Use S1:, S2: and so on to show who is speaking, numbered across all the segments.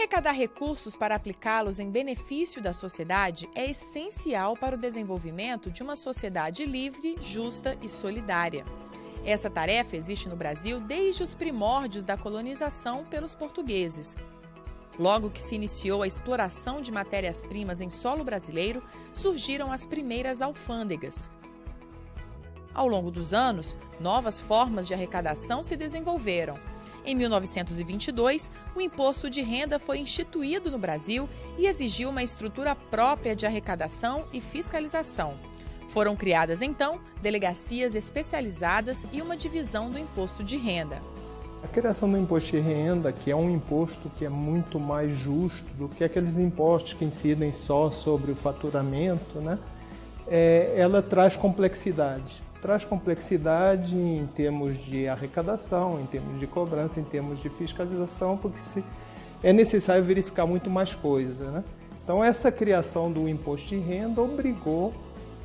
S1: Arrecadar recursos para aplicá-los em benefício da sociedade é essencial para o desenvolvimento de uma sociedade livre, justa e solidária. Essa tarefa existe no Brasil desde os primórdios da colonização pelos portugueses. Logo que se iniciou a exploração de matérias-primas em solo brasileiro, surgiram as primeiras alfândegas. Ao longo dos anos, novas formas de arrecadação se desenvolveram. Em 1922, o imposto de renda foi instituído no Brasil e exigiu uma estrutura própria de arrecadação e fiscalização. Foram criadas, então, delegacias especializadas e uma divisão do imposto de renda.
S2: A criação do imposto de renda, que é um imposto que é muito mais justo do que aqueles impostos que incidem só sobre o faturamento, né? Ela traz complexidade. Traz complexidade em termos de arrecadação, em termos de cobrança, em termos de fiscalização, porque é necessário verificar muito mais coisas, né? Então, essa criação do imposto de renda obrigou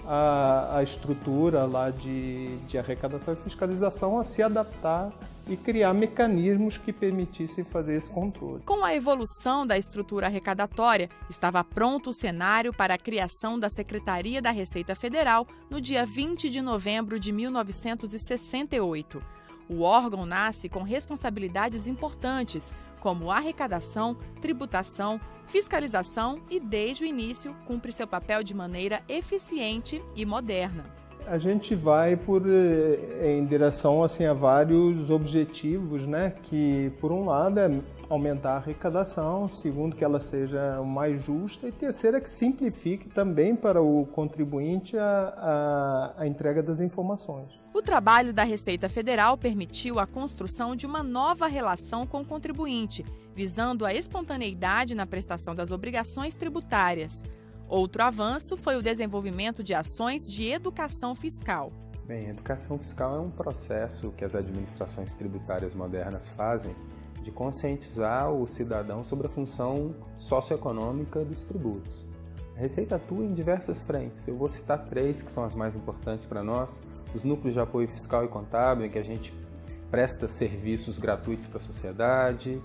S2: a estrutura lá de arrecadação e fiscalização a se adaptar e criar mecanismos que permitissem fazer esse controle.
S1: Com a evolução da estrutura arrecadatória, estava pronto o cenário para a criação da Secretaria da Receita Federal no dia 20 de novembro de 1968. O órgão nasce com responsabilidades importantes, como arrecadação, tributação, fiscalização e, desde o início, cumpre seu papel de maneira eficiente e moderna.
S2: A gente vai em direção a vários objetivos, né? Que, por um lado, é aumentar a arrecadação, segundo, que ela seja mais justa, e terceiro, é que simplifique também para o contribuinte a entrega das informações.
S1: O trabalho da Receita Federal permitiu a construção de uma nova relação com o contribuinte, visando a espontaneidade na prestação das obrigações tributárias. Outro avanço foi o desenvolvimento de ações de educação fiscal.
S3: Bem, a educação fiscal é um processo que as administrações tributárias modernas fazem de conscientizar o cidadão sobre a função socioeconômica dos tributos. A Receita atua em diversas frentes. Eu vou citar três que são as mais importantes para nós: os núcleos de apoio fiscal e contábil, em que a gente presta serviços gratuitos para a sociedade,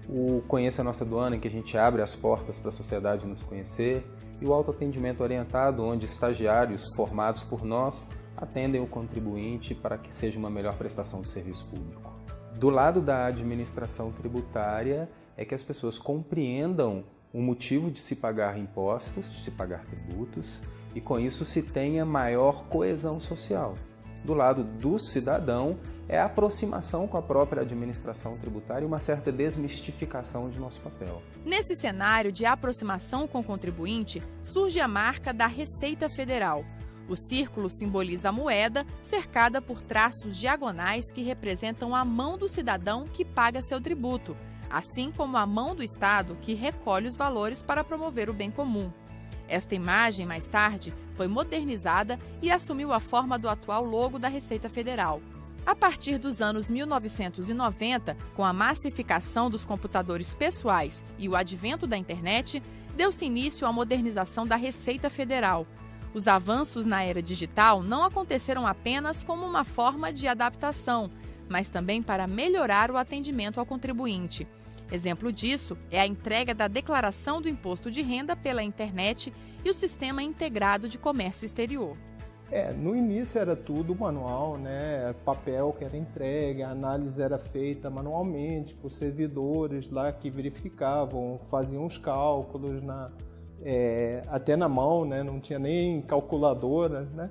S3: o Conheça a Nossa Aduana, em que a gente abre as portas para a sociedade nos conhecer, e o autoatendimento orientado, onde estagiários formados por nós atendem o contribuinte para que seja uma melhor prestação do serviço público. Do lado da administração tributária é que as pessoas compreendam o motivo de se pagar impostos, de se pagar tributos, e com isso se tenha maior coesão social. Do lado do cidadão é a aproximação com a própria administração tributária e uma certa desmistificação de nosso papel.
S1: Nesse cenário de aproximação com o contribuinte, surge a marca da Receita Federal. O círculo simboliza a moeda, cercada por traços diagonais que representam a mão do cidadão que paga seu tributo, assim como a mão do Estado que recolhe os valores para promover o bem comum. Esta imagem, mais tarde, foi modernizada e assumiu a forma do atual logo da Receita Federal. A partir dos anos 1990, com a massificação dos computadores pessoais e o advento da internet, deu-se início à modernização da Receita Federal. Os avanços na era digital não aconteceram apenas como uma forma de adaptação, mas também para melhorar o atendimento ao contribuinte. Exemplo disso é a entrega da declaração do imposto de renda pela internet e o Sistema Integrado de Comércio Exterior.
S2: No início era tudo manual, né? Papel que era entregue, a análise era feita manualmente por servidores lá que verificavam, faziam os cálculos até na mão, né? Não tinha nem calculadora, né?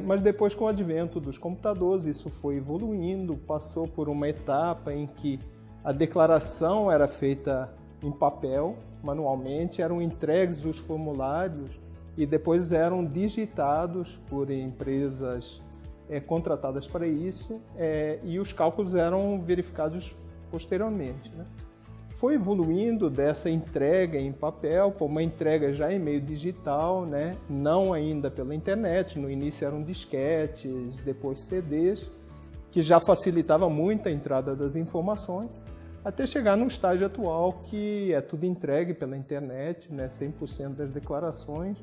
S2: Mas depois, com o advento dos computadores, isso foi evoluindo, passou por uma etapa em que a declaração era feita em papel, manualmente, eram entregues os formulários e depois eram digitados por empresas contratadas para isso, e os cálculos eram verificados posteriormente, né? Foi evoluindo dessa entrega em papel para uma entrega já em meio digital, né? Não ainda pela internet, no início eram disquetes, depois CDs, que já facilitava muito a entrada das informações, até chegar no estágio atual que é tudo entregue pela internet, né? 100% das declarações,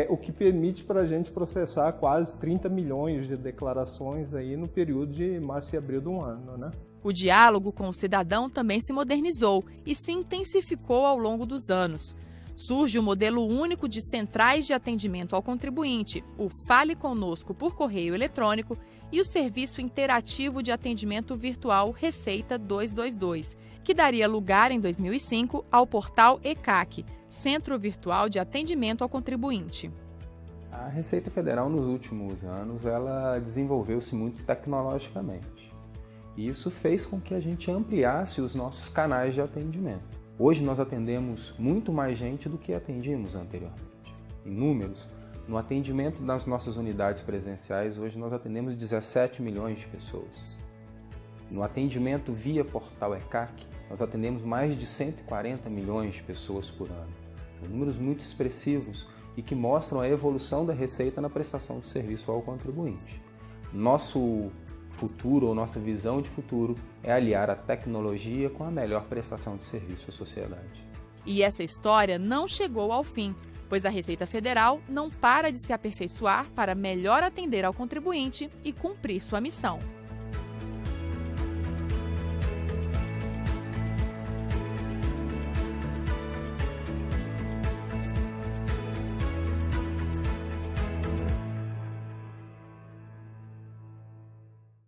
S2: o que permite para a gente processar quase 30 milhões de declarações aí no período de março e abril do ano, né?
S1: O diálogo com o cidadão também se modernizou e se intensificou ao longo dos anos. Surge o modelo único de centrais de atendimento ao contribuinte, o Fale Conosco por correio eletrônico, e o serviço interativo de atendimento virtual Receita 222, que daria lugar em 2005 ao portal ECAC, Centro Virtual de Atendimento ao Contribuinte.
S3: A Receita Federal, nos últimos anos, ela desenvolveu-se muito tecnologicamente. E isso fez com que a gente ampliasse os nossos canais de atendimento. Hoje nós atendemos muito mais gente do que atendíamos anteriormente. Em números, no atendimento das nossas unidades presenciais, hoje nós atendemos 17 milhões de pessoas. No atendimento via portal ECAC, nós atendemos mais de 140 milhões de pessoas por ano. São números muito expressivos e que mostram a evolução da Receita na prestação de serviço ao contribuinte. Nosso futuro, ou nossa visão de futuro, é aliar a tecnologia com a melhor prestação de serviço à sociedade.
S1: E essa história não chegou ao fim, pois a Receita Federal não para de se aperfeiçoar para melhor atender ao contribuinte e cumprir sua missão.